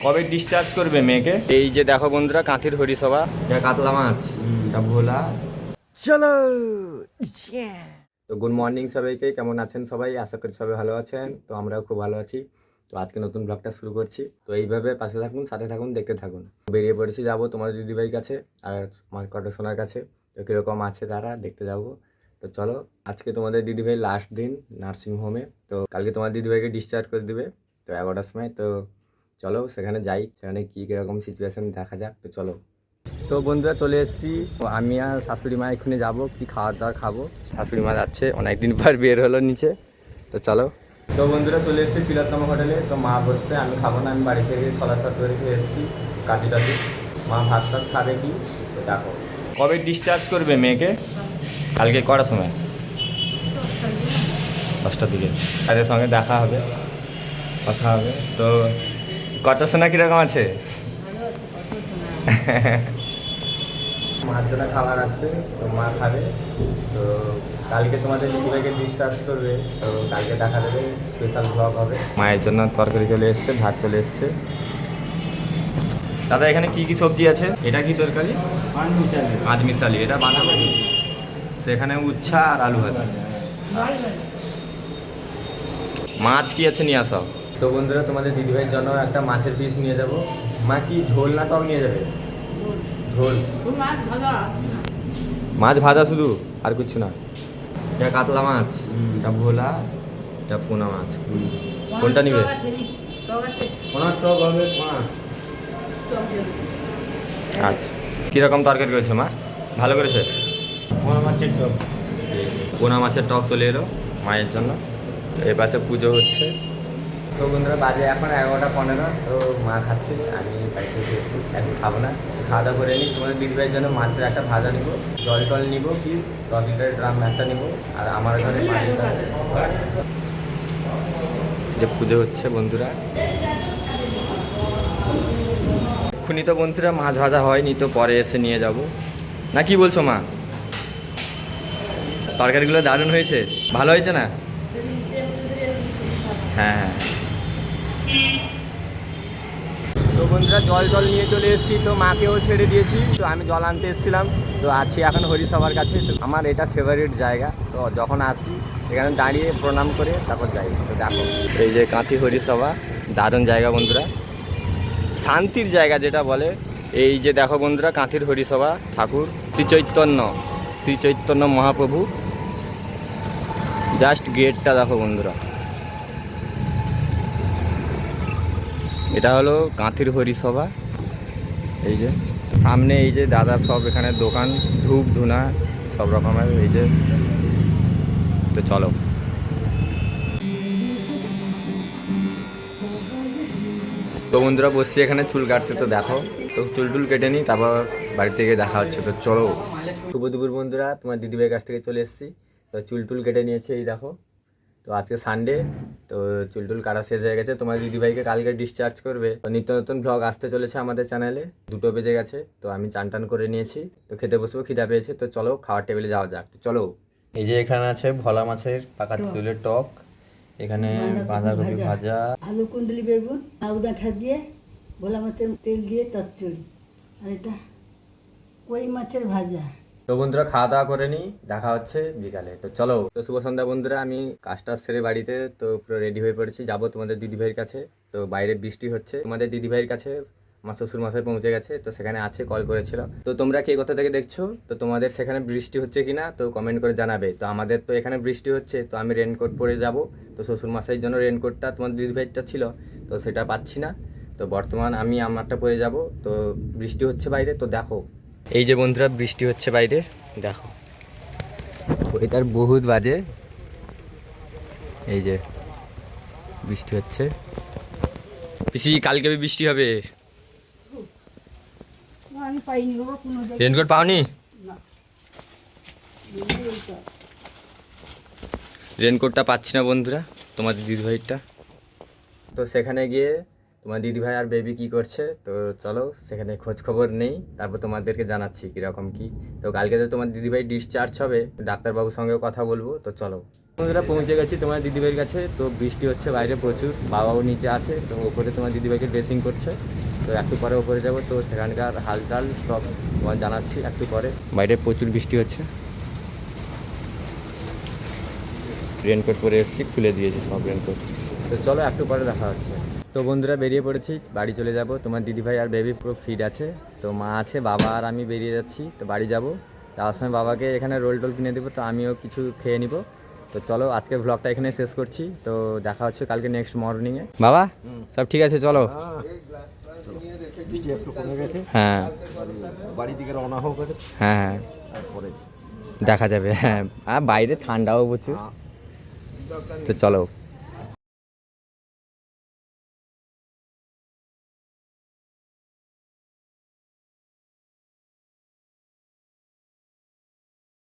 কবে ডিসচার্জ করবে মেয়েকে? এই যে দেখো বন্ধুরা, কাঁথির হরিসভা, কাতলা মাছ, ভোলা। চলো। তো গুড মর্নিং সবাইকে, কেমন আছেন সবাই? আশা করি সবাই ভালো আছেন। তো আমরাও খুব ভালো আছি। তো আজকে নতুন ব্লগটা শুরু করছি। তো এইভাবে পাশে থাকুন, সাথে থাকুন, দেখতে থাকুন। বেরিয়ে পড়েছি, যাবো তোমার দিদিভাইয়ের কাছে আর আমার কটা সোনার কাছে। তো কীরকম আছে তারা দেখতে যাবো। তো চলো, আজকে তোমাদের দিদিভাই লাস্ট দিন নার্সিং হোমে। তো কালকে তোমার দিদিভাইকে ডিসচার্জ করে দিবে তো 11টার সময়। তো চলো সেখানে যাই, সেখানে কী কীরকম সিচুয়েশান দেখা যাক। তো চলো। তো বন্ধুরা চলে এসেছি। আমি আর শাশুড়ি মা এখানে যাবো, কি খাওয়ার দাওয়ার খাবো। শাশুড়ি মা যাচ্ছে, অনেকদিন পর বের হলো নিচে। তো চলো। তো বন্ধুরা চলে এসেছি তিলোত্তমা হোটেলে। তো মা বসছে, আমি খাবো না, আমি বাড়ি থেকে ছলা সাত করে খেয়ে এসেছি কাটি টাটি। মা ভাত টাত খাবে কি, তো দেখো। কবে ডিসচার্জ করবে মেয়েকে? কালকে কটার সময়? 10টার দিকে। তাদের সঙ্গে দেখা হবে, কথা হবে। তো কচা সোনা কীরকম আছে? মার জন্য খাবার আসছে, তো মা খাবে। তো কালকে তোমাদের দিদিভাইকে ডিসচার্জ করবে, তো কালকে দেখা দেবে, স্পেশাল ব্লগ হবে। মায়ের জন্য তরকারি চলে এসছে, ভাত চলে এসছে। দাদা এখানে কি কি সবজি আছে? এটা কি তরকারি? পাঁচ মিশালি। এটা বাঁধাকপি, সেখানে উচ্ছা আর আলু ভাজা। মাছ কি আছে নিয়ে আসো। তো বন্ধুরা তোমাদের দিদিভাইয়ের জন্য একটা মাছের পিস নিয়ে যাব। মা কি ঝোল না টক নিয়ে যাবে? ঝোল। মাছ ভাজা শুধু, আর কিছু না? এটা কাতলা মাছ, এটা ভোলা, এটা পোনা মাছ। কোনটা নিবে? পোনার টক হবে, পোনা। আচ্ছা, কীরকম তরকারি করেছে মা? ভালো করেছে? পোনা মাছের টক। পোনা মাছের টক চলে এলো মায়ের জন্য। এর পাশে পুজো হচ্ছে। তো বন্ধুরা বাজে এখন 11টা 15। তো মা খাচ্ছে, আমি বাড়িতে এসেছি, এখন খাবো না, খাওয়া দাওয়া করে নিই। তোমাদের দিদিভাইয়ের জন্য মাছের একটা ভাজা নিব, জল টল নিব, কি 10 লিটারের ড্রাম একটা নিব। আর আমার ঘরে 5 লিটার আছে। যে পুজো হচ্ছে বন্ধুরা, এক্ষুনি তো বন্ধুরা মাছ ভাজা হয়নি, তো পরে এসে নিয়ে যাব না। কি বলছো মা? তরকারিগুলো দারুণ হয়েছে, ভালো হয়েছে না? হ্যাঁ হ্যাঁ। তো বন্ধুরা জল টল নিয়ে চলে এসেছি, তো মাকেও ছেড়ে দিয়েছি। তো আমি জল আনতে এসেছিলাম, তো আছি এখন হরিসভার কাছে। তো আমার এটা ফেভারিট জায়গা, তো যখন আসি এখানে দাঁড়িয়ে প্রণাম করে তারপর যাই। তো দেখো এই যে কাঁথি হরিসভা, দারুণ জায়গা বন্ধুরা, শান্তির জায়গা যেটা বলে। এই যে দেখো বন্ধুরা, কাঁথির হরিসভা, ঠাকুর শ্রী চৈতন্য মহাপ্রভু। জাস্ট গেটটা দেখো বন্ধুরা, এটা হলো কাঁথির হরিসভা। এই যে সামনে এই যে দাদা সব এখানে দোকান, ধূপ ধুনা সব রকমের। এই যে, তো চলো। তো বন্ধুরা বসছি এখানে চুল কাটতে, তো দেখো। তো চুল টুল কেটে নিই, তারপর বাড়ি থেকে দেখা হচ্ছে। তো চলো। শুভ দুপুর বন্ধুরা, তোমার দিদিভাইয়ের কাছ থেকে চলে এসেছি। তো চুল টুল কেটে নিয়েছে, এই দেখো। তো আজকে সানডে, তো চুল টুল কাটা শেষ হয়ে গেছে। তোমার দিদিভাইকে কালকে ডিসচার্জ করবে। তো নিত্য নতুন ব্লগ আসতে চলেছে আমাদের চ্যানেলে। 2টো বেজে গেছে, তো আমি চান টান করে নিয়েছি। তো খেতে বসবো, খিদা পেয়েছে। তো চলো খাওয়ার টেবিলে যাওয়া যাক। তো চলো। এই যে এখানে আছে ভোলা মাছের পাকা তেঁতুলের টক, এখানে বাঁধাকপি ভাজা, আলু কুন্দলি বেগুন লাউ ডাঁটা দিয়ে ভোলা মাছের তেল দিয়ে চচ্চড়ি, আর এটা কই মাছের ভাজা। তো বন্ধুরা খাওয়া দাওয়া করে নিই, দেখা হচ্ছে বিকালে। তো চলো। তো শুভ সন্ধ্যা বন্ধুরা, আমি কাজটা সেরে বাড়িতে তো পুরো রেডি হয়ে পড়েছি, যাবো তোমাদের দিদিভাইয়ের কাছে। তো বাইরে বৃষ্টি হচ্ছে। তোমাদের দিদিভাইয়ের কাছে আমার শ্বশুর মশাই পৌঁছে গেছে, তো সেখানে আছে, কল করেছিল। তো তোমরা কে কোথা থেকে দেখছো, তো তোমাদের সেখানে বৃষ্টি হচ্ছে কিনা তো কমেন্ট করে জানাবে। তো আমাদের তো এখানে বৃষ্টি হচ্ছে, তো আমি রেনকোট পরে যাব। তো শ্বশুর মশাইয়ের জন্য রেনকোটটা তোমাদের দিদিভাইটা ছিল, তো সেটা পাচ্ছি না। তো বর্তমান আমি আমারটা পরে যাব। তো বৃষ্টি হচ্ছে বাইরে, তো দেখো। এই যে বন্ধুরা বৃষ্টি হচ্ছে বাইরে, দেখো ওয়েদার বহুত বাজে। এই যে বৃষ্টি হচ্ছে। পিসি কালকে বৃষ্টি হবে। আমি পাইনি বাবা কোনো জায়গায়। রেনকোট পাওনি? না, রেনকোটটা পাচ্ছি না বন্ধুরা, তোমাদের দিদিভাইটা। তো সেখানে গিয়ে তোমার দিদিভাই আর বেবি কি করছে, তো চলো সেখানে খোঁজ খবর নেই, তারপর তোমাদেরকে জানাচ্ছি কীরকম কি। তো কালকে তো তোমার দিদিভাই ডিসচার্জ হবে, ডাক্তারবাবুর সঙ্গেও কথা বলবো। তো চলো। বন্ধুরা পৌঁছে গেছি তোমার দিদিভাইয়ের কাছে। তো বৃষ্টি হচ্ছে বাইরে প্রচুর, বাবাও নিচে আছে। তো ওপরে তোমার দিদিভাইকে ড্রেসিং করছে। তো একটু পরে ওপরে যাব, তো সেখানকার হালচাল সব তোমার জানাচ্ছি একটু পরে। বাইরে প্রচুর বৃষ্টি হচ্ছে। রেনকোট পরে এসেছি, খুলে দিয়েছি সব রেনকোট। তো চলো একটু পরে দেখা হচ্ছে। তো বন্ধুরা বেরিয়ে পড়েছি, বাড়ি চলে যাব। তোমার দিদিভাই আর বেবি পুরো ফিট আছে, তো মা আছে, বাবা আর আমি বেরিয়ে যাচ্ছি। তো বাড়ি যাব, যাওয়ার সময় বাবাকে এখানে রোল টোল কিনে দেবো, তো আমিও কিছু খেয়ে নিব। তো চলো আজকে ব্লগটা এখানে শেষ করছি। তো দেখা হচ্ছে কালকে নেক্সট মর্নিংয়ে। বাবা সব ঠিক আছে, চলো। বৃষ্টি একটু কমে গেছে, হ্যাঁ বাড়ি দিকে রওনা হোক, হ্যাঁ তারপরে দেখা যাবে। হ্যাঁ আর বাইরে ঠান্ডাও প্রচুর, তো চলো।